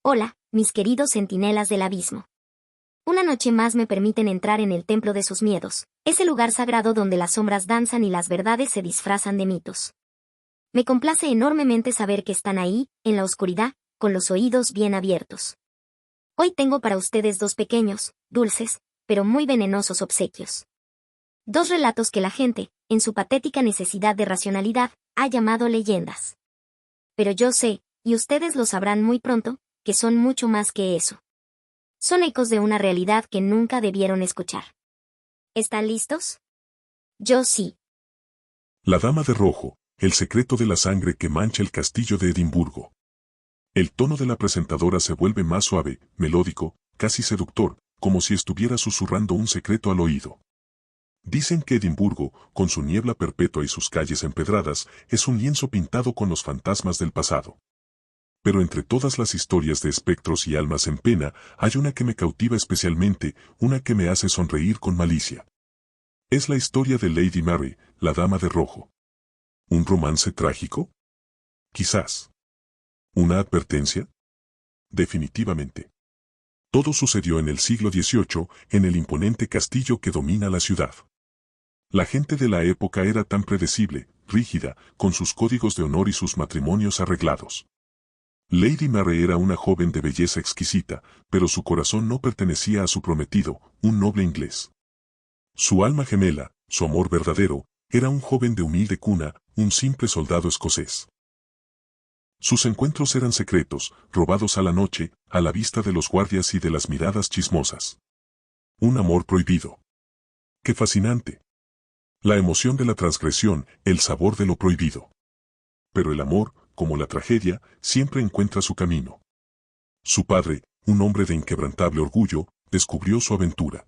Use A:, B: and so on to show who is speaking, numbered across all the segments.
A: Hola, mis queridos centinelas del abismo. Una noche más me permiten entrar en el templo de sus miedos, ese lugar sagrado donde las sombras danzan y las verdades se disfrazan de mitos. Me complace enormemente saber que están ahí, en la oscuridad, con los oídos bien abiertos. Hoy tengo para ustedes dos pequeños, dulces, pero muy venenosos obsequios. Dos relatos que la gente, en su patética necesidad de racionalidad, ha llamado leyendas. Pero yo sé, y ustedes lo sabrán muy pronto, que son mucho más que eso. Son ecos de una realidad que nunca debieron escuchar. ¿Están listos? Yo sí.
B: La Dama de Rojo, el secreto de la sangre que mancha el castillo de Edimburgo. El tono de la presentadora se vuelve más suave, melódico, casi seductor, como si estuviera susurrando un secreto al oído. Dicen que Edimburgo, con su niebla perpetua y sus calles empedradas, es un lienzo pintado con los fantasmas del pasado. Pero entre todas las historias de espectros y almas en pena, hay una que me cautiva especialmente, una que me hace sonreír con malicia. Es la historia de Lady Mary, la Dama de Rojo. ¿Un romance trágico? Quizás. ¿Una advertencia? Definitivamente. Todo sucedió en el siglo XVIII, en el imponente castillo que domina la ciudad. La gente de la época era tan predecible, rígida, con sus códigos de honor y sus matrimonios arreglados. Lady Mary era una joven de belleza exquisita, pero su corazón no pertenecía a su prometido, un noble inglés. Su alma gemela, su amor verdadero, era un joven de humilde cuna, un simple soldado escocés. Sus encuentros eran secretos, robados a la noche, a la vista de los guardias y de las miradas chismosas. Un amor prohibido. ¡Qué fascinante! La emoción de la transgresión, el sabor de lo prohibido. Pero el amor, como la tragedia, siempre encuentra su camino. Su padre, un hombre de inquebrantable orgullo, descubrió su aventura.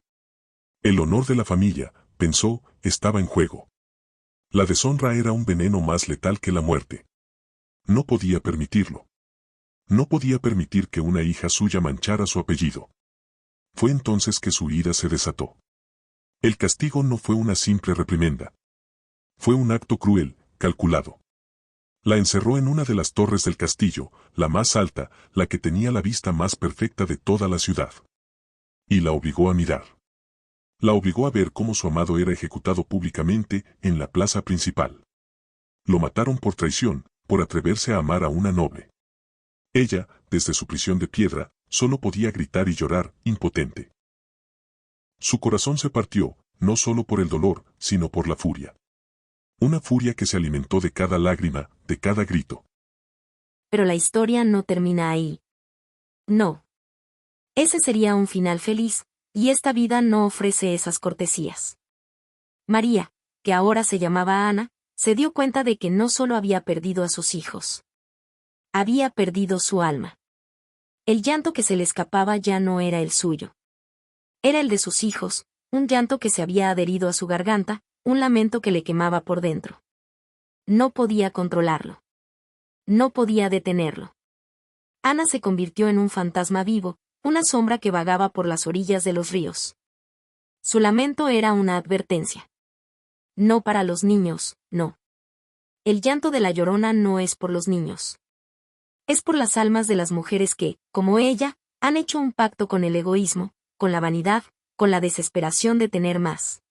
B: El honor de la familia, pensó, estaba en juego. La deshonra era un veneno más letal que la muerte. No podía permitirlo. No podía permitir que una hija suya manchara su apellido. Fue entonces que su ira se desató. El castigo no fue una simple reprimenda. Fue un acto cruel, calculado. La encerró en una de las torres del castillo, la más alta, la que tenía la vista más perfecta de toda la ciudad. Y la obligó a mirar. La obligó a ver cómo su amado era ejecutado públicamente en la plaza principal. Lo mataron por traición, por atreverse a amar a una noble. Ella, desde su prisión de piedra, solo podía gritar y llorar, impotente. Su corazón se partió, no solo por el dolor, sino por la furia. Una furia que se alimentó de cada lágrima, de cada grito.
A: Pero la historia no termina ahí. No. Ese sería un final feliz, y esta vida no ofrece esas cortesías. María, que ahora se llamaba Ana, se dio cuenta de que no solo había perdido a sus hijos. Había perdido su alma. El llanto que se le escapaba ya no era el suyo. Era el de sus hijos, un llanto que se había adherido a su garganta, un lamento que le quemaba por dentro. No podía controlarlo. No podía detenerlo. Ana se convirtió en un fantasma vivo, una sombra que vagaba por las orillas de los ríos. Su lamento era una advertencia. No para los niños, no. El llanto de la Llorona no es por los niños. Es por las almas de las mujeres que, como ella, han hecho un pacto con el egoísmo, con la vanidad, con la desesperación de tener más.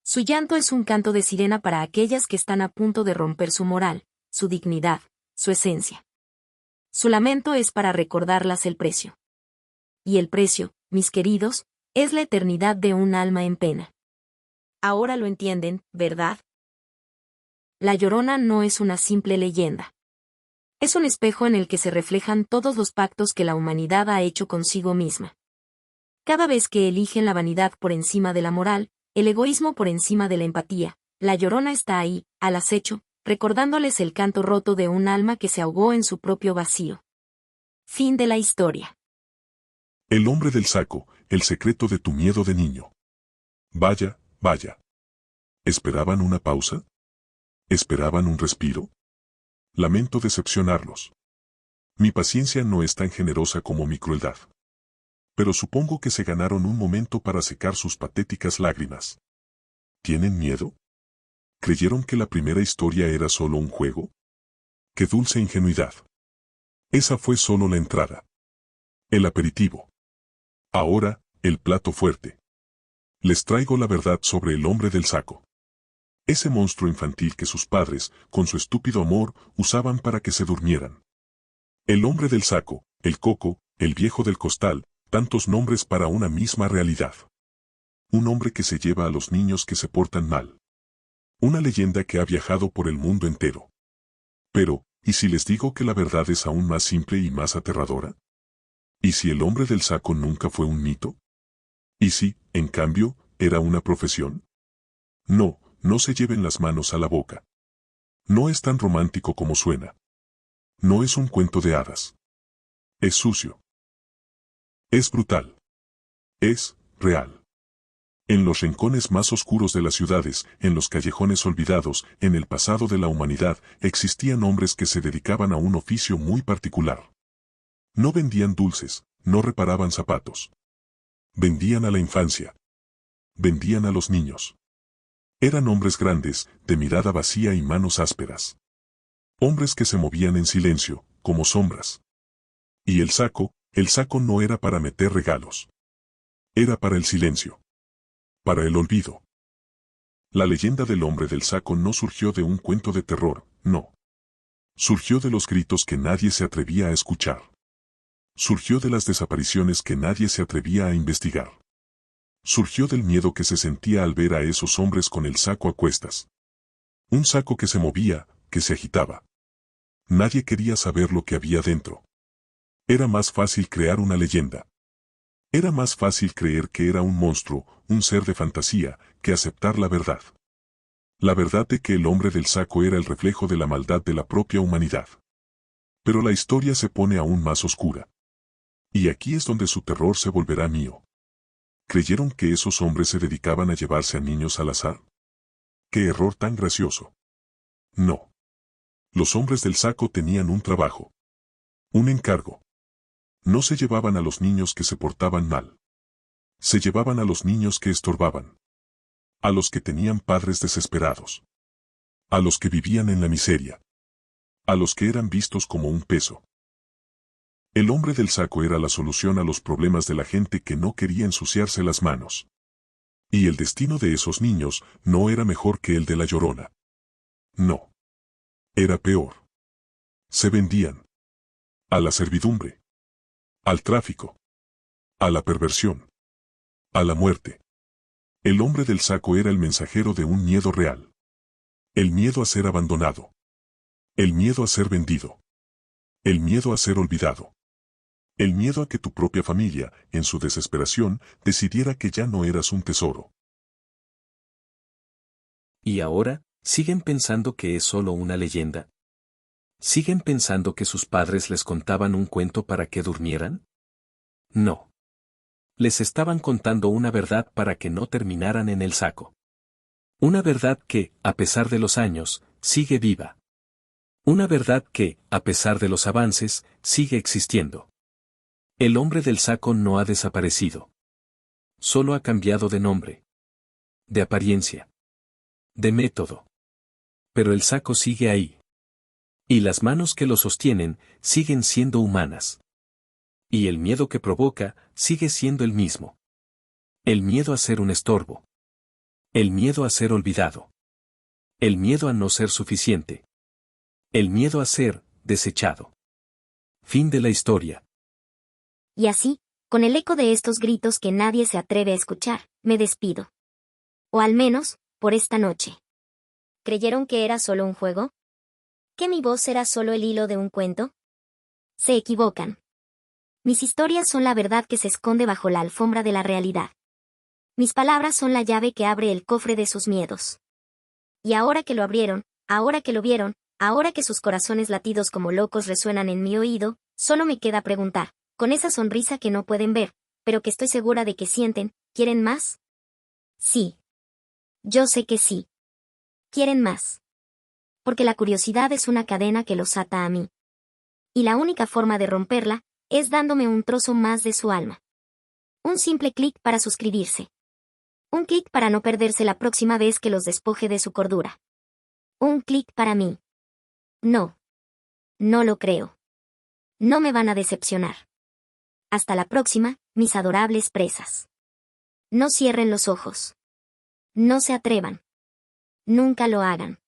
A: Su llanto es un canto de sirena para aquellas que están a punto de romper su moral, su dignidad, su esencia. Su lamento es para recordarlas el precio. Y el precio, mis queridos, es la eternidad de un alma en pena. Ahora lo entienden, ¿verdad? La Llorona no es una simple leyenda. Es un espejo en el que se reflejan todos los pactos que la humanidad ha hecho consigo misma. Cada vez que eligen la vanidad por encima de la moral, el egoísmo por encima de la empatía, la Llorona está ahí, al acecho, recordándoles el canto roto de un alma que se ahogó en su propio vacío. Fin de la historia.
B: El hombre del saco, el secreto de tu miedo de niño. Vaya, vaya. ¿Esperaban una pausa? ¿Esperaban un respiro? Lamento decepcionarlos. Mi paciencia no es tan generosa como mi crueldad. Pero supongo que se ganaron un momento para secar sus patéticas lágrimas. ¿Tienen miedo? ¿Creyeron que la primera historia era solo un juego? ¡Qué dulce ingenuidad! Esa fue solo la entrada. El aperitivo. Ahora, el plato fuerte. Les traigo la verdad sobre el hombre del saco. Ese monstruo infantil que sus padres, con su estúpido amor, usaban para que se durmieran. El hombre del saco, el coco, el viejo del costal, tantos nombres para una misma realidad. Un hombre que se lleva a los niños que se portan mal. Una leyenda que ha viajado por el mundo entero. Pero, ¿y si les digo que la verdad es aún más simple y más aterradora? ¿Y si el hombre del saco nunca fue un mito? ¿Y si, en cambio, era una profesión? No, no se lleven las manos a la boca. No es tan romántico como suena. No es un cuento de hadas. Es sucio. Es brutal. Es real. En los rincones más oscuros de las ciudades, en los callejones olvidados, en el pasado de la humanidad, existían hombres que se dedicaban a un oficio muy particular. No vendían dulces, no reparaban zapatos. Vendían a la infancia. Vendían a los niños. Eran hombres grandes, de mirada vacía y manos ásperas. Hombres que se movían en silencio, como sombras. Y el saco no era para meter regalos. Era para el silencio. Para el olvido. La leyenda del hombre del saco no surgió de un cuento de terror, no. Surgió de los gritos que nadie se atrevía a escuchar. Surgió de las desapariciones que nadie se atrevía a investigar. Surgió del miedo que se sentía al ver a esos hombres con el saco a cuestas. Un saco que se movía, que se agitaba. Nadie quería saber lo que había dentro. Era más fácil crear una leyenda. Era más fácil creer que era un monstruo, un ser de fantasía, que aceptar la verdad. La verdad de que el hombre del saco era el reflejo de la maldad de la propia humanidad. Pero la historia se pone aún más oscura. Y aquí es donde su terror se volverá mío. ¿Creyeron que esos hombres se dedicaban a llevarse a niños al azar? ¡Qué error tan gracioso! No. Los hombres del saco tenían un trabajo. Un encargo. No se llevaban a los niños que se portaban mal. Se llevaban a los niños que estorbaban. A los que tenían padres desesperados. A los que vivían en la miseria. A los que eran vistos como un peso. El hombre del saco era la solución a los problemas de la gente que no quería ensuciarse las manos. Y el destino de esos niños no era mejor que el de la Llorona. No. Era peor. Se vendían. A la servidumbre. Al tráfico. A la perversión. A la muerte. El hombre del saco era el mensajero de un miedo real. El miedo a ser abandonado. El miedo a ser vendido. El miedo a ser olvidado. El miedo a que tu propia familia, en su desesperación, decidiera que ya no eras un tesoro.
C: ¿Y ahora, siguen pensando que es solo una leyenda? ¿Siguen pensando que sus padres les contaban un cuento para que durmieran? No. Les estaban contando una verdad para que no terminaran en el saco. Una verdad que, a pesar de los años, sigue viva. Una verdad que, a pesar de los avances, sigue existiendo. El hombre del saco no ha desaparecido. Solo ha cambiado de nombre. De apariencia. De método. Pero el saco sigue ahí. Y las manos que lo sostienen siguen siendo humanas. Y el miedo que provoca sigue siendo el mismo. El miedo a ser un estorbo. El miedo a ser olvidado. El miedo a no ser suficiente. El miedo a ser desechado. Fin de la historia.
A: Y así, con el eco de estos gritos que nadie se atreve a escuchar, me despido. O al menos, por esta noche. ¿Creyeron que era solo un juego? ¿Que mi voz era solo el hilo de un cuento? Se equivocan. Mis historias son la verdad que se esconde bajo la alfombra de la realidad. Mis palabras son la llave que abre el cofre de sus miedos. Y ahora que lo abrieron, ahora que lo vieron, ahora que sus corazones latidos como locos resuenan en mi oído, solo me queda preguntar, con esa sonrisa que no pueden ver, pero que estoy segura de que sienten, ¿quieren más? Sí. Yo sé que sí. Quieren más. Porque la curiosidad es una cadena que los ata a mí.
D: Y la única forma de romperla es dándome un trozo más de su alma. Un simple clic para suscribirse. Un clic para no perderse la próxima vez que los despoje de su cordura. Un clic para mí. No. No lo creo. No me van a decepcionar. Hasta la próxima, mis adorables presas. No cierren los ojos. No se atrevan. Nunca lo hagan.